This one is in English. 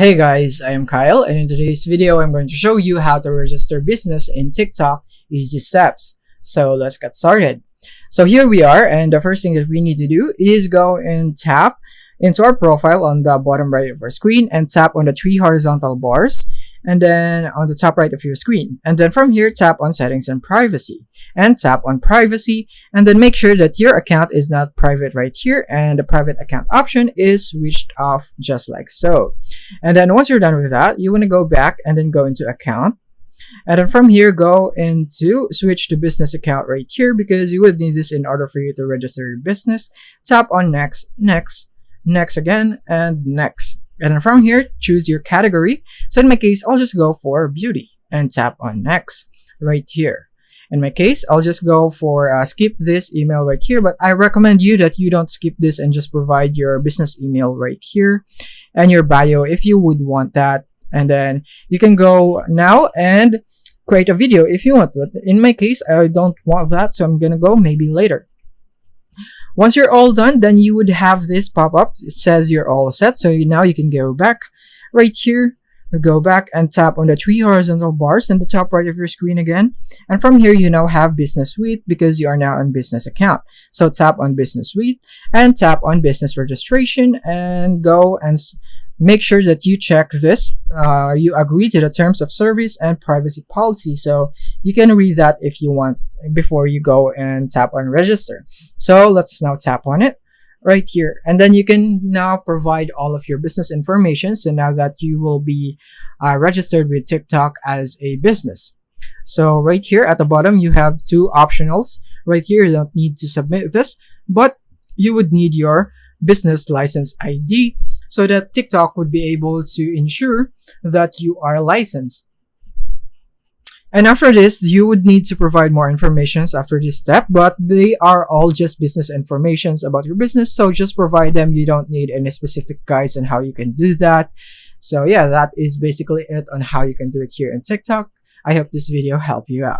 Hey guys, I am Kyle, and in today's video I'm going to show you how to register business in TikTok easy steps. So let's get started. So here we are, and the first thing that we need to do is go and tap into our profile on the bottom right of our screen and tap on the three horizontal bars and then on the top right of your screen. And then from here, tap on settings and privacy and tap on privacy, and then make sure that your account is not private right here and the private account option is switched off just like so. And then once you're done with that, you want to go back and then go into account. And then from here, go into switch to business account right here because you would need this in order for you to register your business. Tap on next, next, next again, and next. And then from here, choose your category. So in my case, I'll just go for beauty and tap on next right here. In my case, I'll just go for skip this email right here, but I recommend you that you don't skip this and just provide your business email right here and your bio if you would want that. And then you can go now and create a video if you want. But in my case, I don't want that, so I'm gonna go maybe later. Once you're all done, then you would have this pop up. It says you're all set. So now you can go back right here. Go back and tap on the three horizontal bars in the top right of your screen again. And from here, you now have Business Suite because you are now on business account. So tap on Business Suite and tap on business registration and go and make sure that you check this. You agree to the terms of service and privacy policy. So you can read that if you want before you go and tap on register. So let's now tap on it right here, and then you can now provide all of your business information. So now that you will be registered with TikTok as a business. So right here at the bottom, you have two optionals. Right here, you don't need to submit this, but you would need your business license ID so that TikTok would be able to ensure that you are licensed. And after this, you would need to provide more information after this step, but they are all just business informations about your business. So just provide them. You don't need any specific guides on how you can do that. So yeah, that is basically it on how you can do it here in TikTok. I hope this video helped you out.